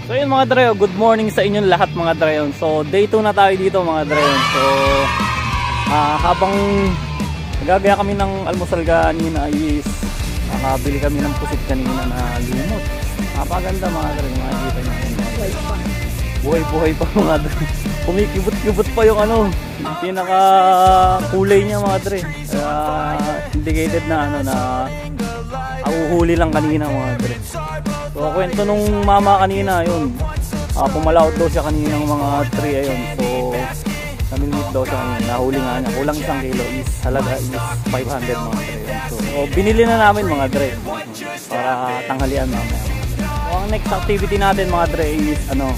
So yun mga Dre, good morning sa inyong lahat mga Dre. So day 2 na tayo dito mga Dre. So habang nagagaya kami ng almusal kanina is nakabili kami ng pusit kanina na lumot. Napaganda mga Dre, makikita nyo. Buhay-buhay pa mga Dre. Kumikibot-kibot pa yung ano, pinaka kulay niya mga Dre. Indicated na ano na auhuli lang kanina mga Dre. So kwento nung mama kanina yun, pumalaot daw siya kanina ng mga 3 ayun. So namimit daw siya kanina, nahuli nga niya, kulang 1 kilo is halaga is 500 mga Dre. So binili na namin mga Dre para tanghalian mamaya. So ang next activity natin mga Dre is ano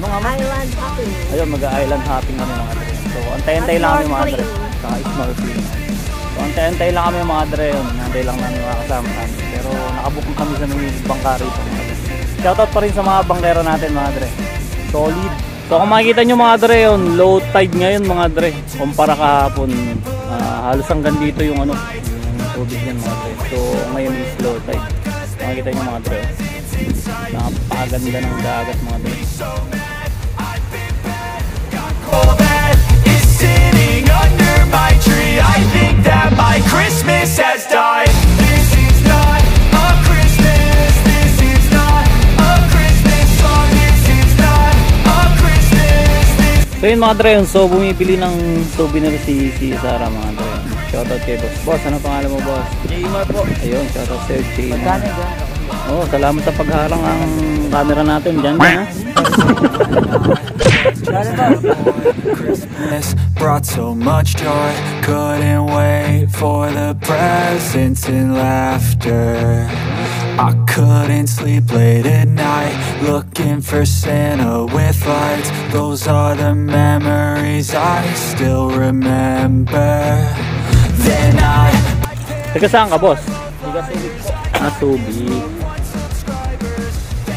nga ma? Island hopping. Ayun, mag-island hopping kami mga Dre. So antay-antay lang kami mga Dre, saka snorkeling. So antay-antay lang kami mga Dre, antay lang namin mga kasama namin. Pero nakabook kami sa mga bangka rito mga Dre. Shoutout pa rin sa mga bangkero natin mga Dre. Solid. So kung makikita nyo mga Dre, yun, low tide ngayon mga Dre. Kumpara kahapon, halos hanggang dito yung ano, yung tubig yan mga Dre. So ngayon is low tide. Makikita nyo mga Dre, napakaganda ng dagat mga Dre. That is sitting under my tree. I think that my Christmas has died. This is not a Christmas. This is not a Christmas song. This is not a Christmas. So yun mga Dre, so bumibili ng souvenir si Sarah mga Dre. Shoutout kay boss. Boss, ano pangalan mo boss? Jaymar po. Ayun, shoutout sa'yo Jaymar. Magkano dyan? Oh, salamat sa pagharang ang camera natin dyan ha. Christmas brought so much joy. Couldn't wait for the presents and laughter. I couldn't sleep late at night, looking for Santa with lights. Those are the memories I still remember. Then Taga saan ka boss? Subic.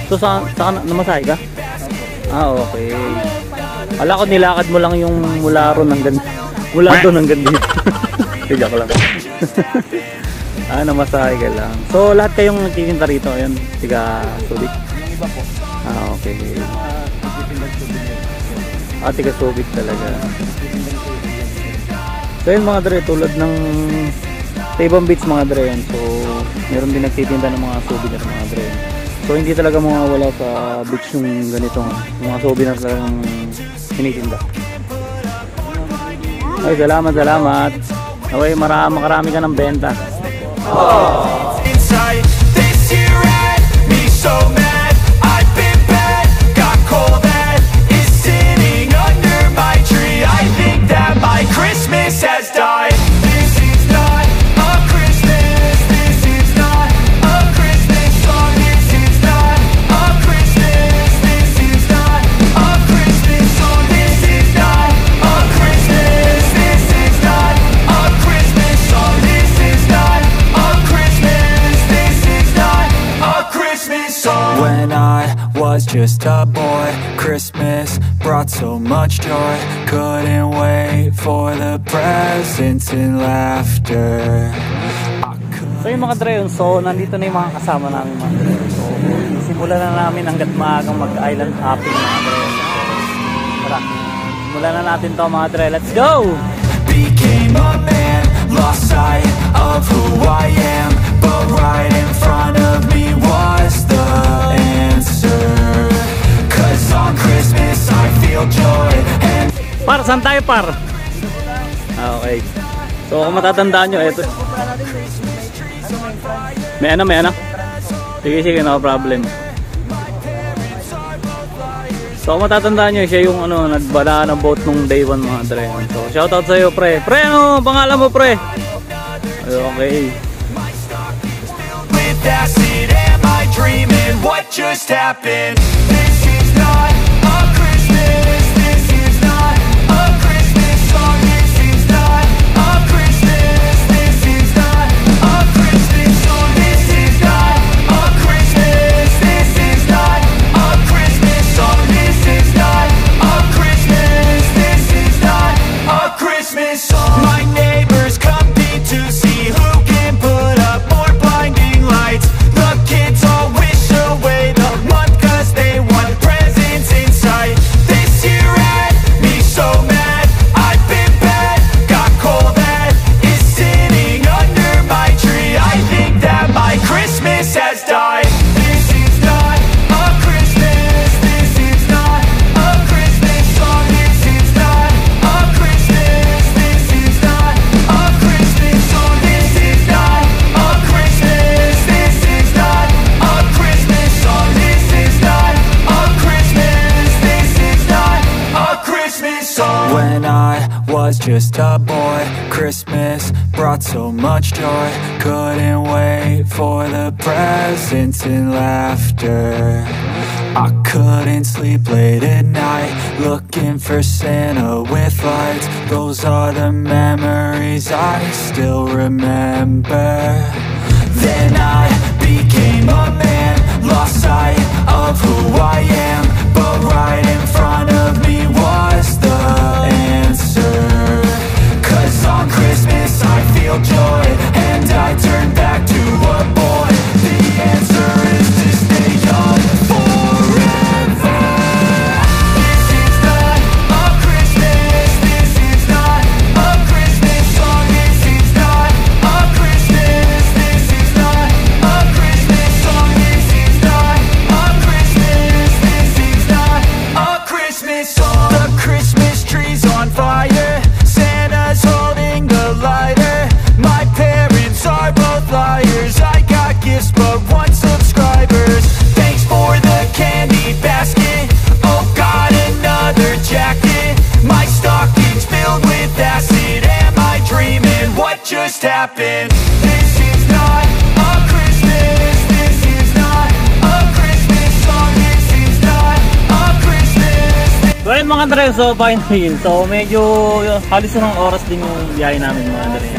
So saan namasahe ka? Okay. Ala ko nilakad mo lang yung mula doon hanggang dito. Joke lang. Namasahe ka lang. So lahat kayong nagtitinda rito, ayun, tiga Subic. Yung iba po. Okay. Tiga Subic talaga. So yun mga Dre, tulad ng Tayban Beach mga Dre yan. So meron din nagtitinda ng mga souvenir mga Dre. So hindi talaga mawawala sa beach yung ganito, yung mga souvenir talagang tinitinda. Ay, salamat. Away, marami ka ng benta. inside this year had me so mad. I've been bad, got cold that is sitting under my tree. I think that my Christmas has died. This is not a Christmas. This is not a Christmas song. This is not a Christmas. This is not a Christmas song. This is not a Christmas. This is not a Christmas song. This is not a Christmas. This is not a Christmas song. When I was just a boy, Christmas brought so much joy. Couldn't wait for the presents and laughter. So yung mga Dre, so nandito na yung mga kasama namin mga Dre. So simulan na namin hanggat maagang mag-island hopping mga Dre. So tara, simulan na natin to mga Dre. Let's go! Became a man, lost sight of who I am, but right in front of me was the answer. 'Cause on Christmas I feel joy and Par, saan tayo par? Okay. So kung matatandaan nyo, eto. May ano? Sige, no problem. So kung matatandaan nyo, siya yung ano, nagbala ng boat nung day 1 mga Dre. So shoutout sa'yo pre. Pre, ano pangalan mo pre? Okay. with acid. Am I dreaming? What just happened? This is not a Christmas. This is not a Christmas song. This is not a Christmas. This is not a Christmas song. This is not a Christmas. This is not a Christmas song. This is not a Christmas. This is not a Christmas song. My neighbors compete to see who can put up more blinding lights. The kids all wish away the month 'cause they just a boy, Christmas brought so much joy. Couldn't wait for the presents and laughter. I couldn't sleep late at night, looking for Santa with lights. Those are the memories I still remember. Then I became a man, lost sight of who I am, but right in front of me was the answer. 'Cause on Christmas I feel joy, and I turn back to a boy. The answer is to stay young forever. This is not a Christmas, this is not a Christmas song. This is not a Christmas, this is not a Christmas song. This is not a Christmas, this is not a Christmas song. The Christmas tree's on fire, Santa's holding the lighter. My parents are both liars, I got gifts but one subscribers. Thanks for the candy basket, oh got another jacket. My stocking's filled with acid, am I dreaming? What just happened? This is not a Christmas, this is not a Christmas song. This is not a Christmas. So ayun mga Dre, so finally, so medyo halos ng oras din yung biyahe namin mga Dre.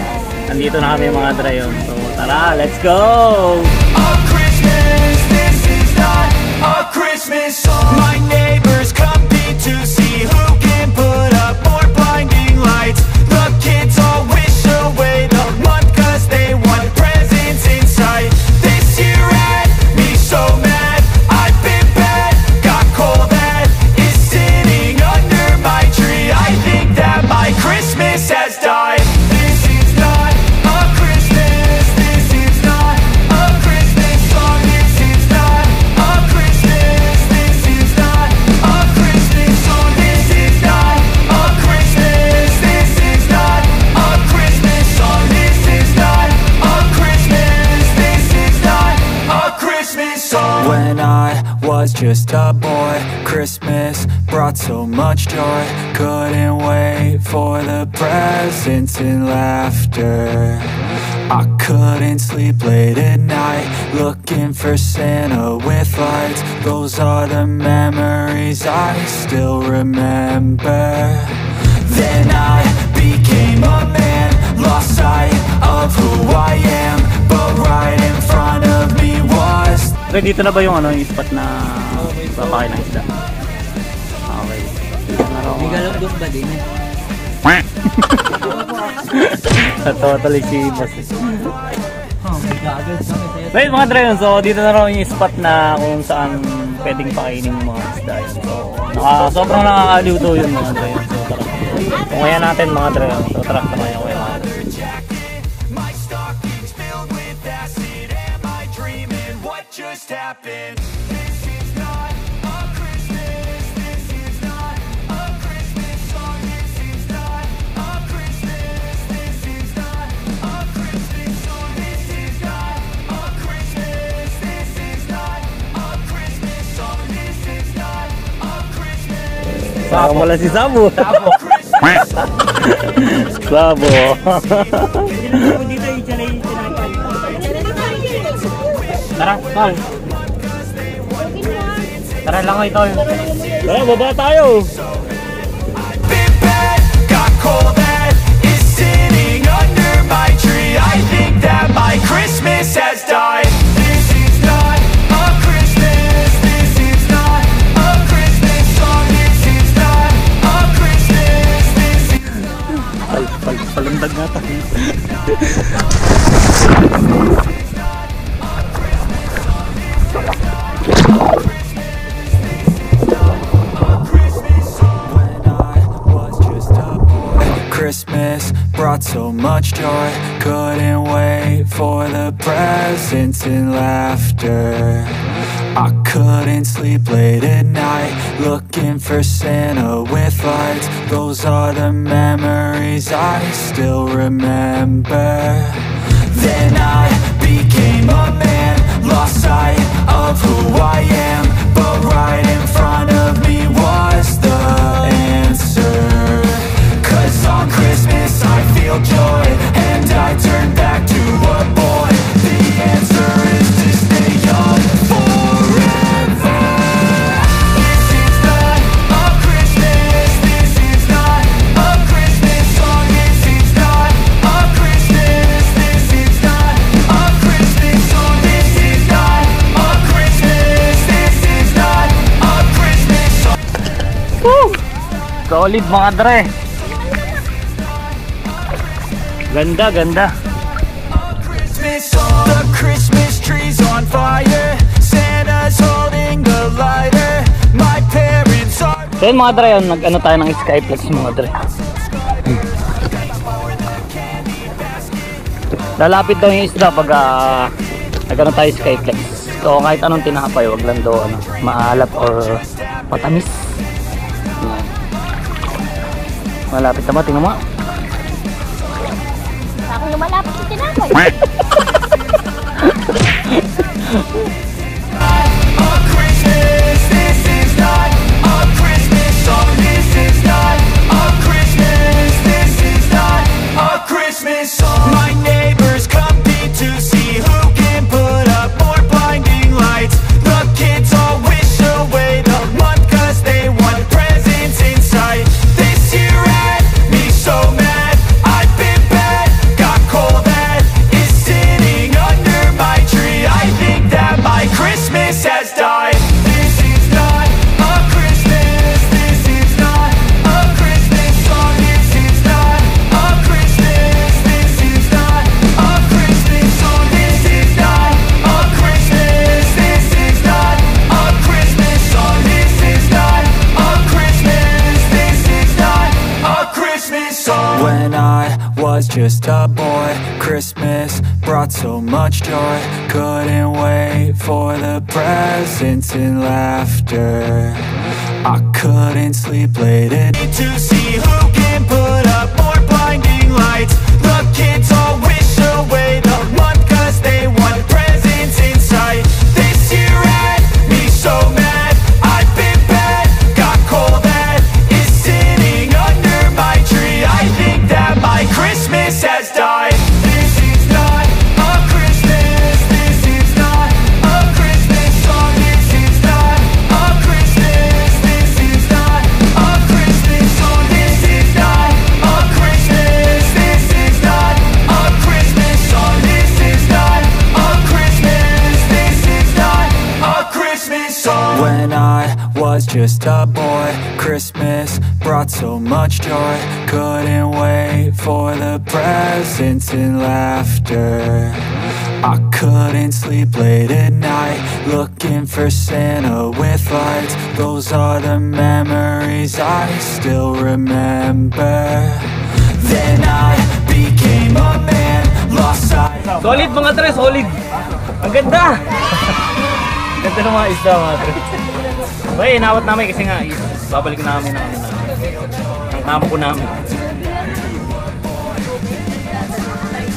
Nandito na kami mga Dre yun. So tara, let's go! A Christmas, this is not a Christmas song. My neighbors compete to see who can put up more blinding lights. The kids all wish away the month 'cause they want presents in sight. This year had me so mad, I've been bad, got coal that is sitting under my tree. I think that my Christmas has died. This is not a Christmas, this is not a Christmas song. This is not a Christmas, this is not a Christmas song. This is not a Christmas, this is not a Christmas song. This is not a Christmas, this is not a Christmas song. When I was just a boy, Christmas brought so much joy. Couldn't wait for the presents and laughter. I couldn't sleep late at night, looking for Santa with lights. Those are the memories I still remember. Then I became a man, lost sight of who I am, but right in front of me was. Dre, dito na ba yung ano, yung spot na papakain ng isda? Okay. May galap doon ba din? Totally si boss. Oh, may gagawin kami sa'yo. Wait mga Dre, so dito na raw yung spot na kung saan pwedeng pakainin yung mga isda. So sobrang nakakaliw to yun mga Dre. So tara. Kung kaya natin mga Dre. So tara, tamayan ko yung mga Dre. My stocking's filled with acid. Am I dreaming? What just happened? This is not a Christmas. This is not a Christmas song. This is not a Christmas. This is not a Christmas song. This is not a Christmas. This is not a Christmas song. This is not a Christmas. Saka wala si Sabo. Sabo. Dito yung chalay tinapay. Tara, Paul. Tara lang ito. Tara, baba tayo. Been bad, got coal that is sitting under my tree. I think that my Christmas has died. This is not a Christmas, this is not a Christmas song. This is not a Christmas, this is Palandag nga tayo. Christmas brought so much joy. Couldn't wait for the presents and laughter. I couldn't sleep late at night, looking for Santa with lights. Those are the memories I still remember. Then I became a man, lost sight of who I am, but right in front of me was the answer. 'Cause on Christmas Solid mga dre. Ganda, ganda. The Christmas tree's on fire. Santa's holding the lighter. My parents are. So yun mga dre, nag-ano tayo ng Skyflex mga dre. Lalapit daw yung isda pag nag-ano tayo Skyflex. So kahit anong tinapay, wag lang daw maalat or matamis. Yan. Malapit na ba? Tingnan mo. Ako lumalapit sa tinapay. My neighbors compete to see who can put up more blinding lights. The kids all wish away the month 'cause they want presents in sight. This year had me so mad, I've been bad, got coal that is sitting under my tree. I think that my Christmas has died. This is not a Christmas, this is not a Christmas song, this is not a Christmas, this is not a Christmas song, this is not a Christmas, this is not a Christmas song, this is not a Christmas, this is not a Christmas song. When I was just a boy, Christmas brought so much joy. Couldn't wait for the presents and laughter. I couldn't sleep late at night to see who can put up more blinding lights. The kids all wish away the month 'cause they want presents in sight. This year had me so mad, I've been bad, got coal that is sitting under my tree. I think that my Christmas has died. This is not a Christmas, this is not a Christmas song, this is not a Christmas, this is not a Christmas song, this is not a Christmas, this is not a Christmas song, this is not a Christmas, this is not a Christmas song. When I was just a boy, Christmas brought so much joy. Couldn't wait for the presents and laughter. I couldn't sleep late at night, looking for Santa with lights. Those are the memories I still remember. Then I became a man, lost sight. Solid mga tre, solid. Ang ganda. Ganda ng mga isda mga tre. Bay, inawat namin kasi nga babalik namin ng kampo namin.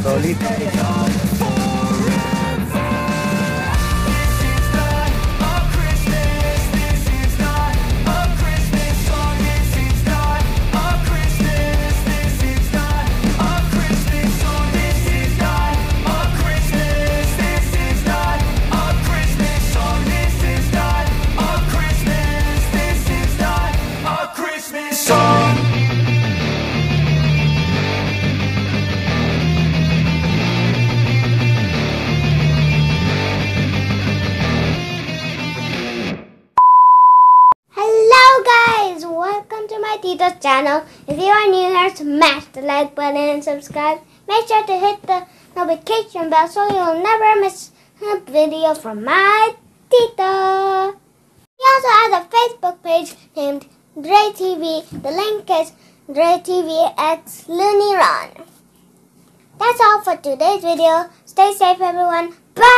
Solid. Tito's channel. If you are new here, smash the like button and subscribe. Make sure to hit the notification bell so you'll never miss a video from my Tito. He also has a Facebook page named Dre TV. The link is Dre TV X Looney Run. That's all for today's video. Stay safe everyone. Bye!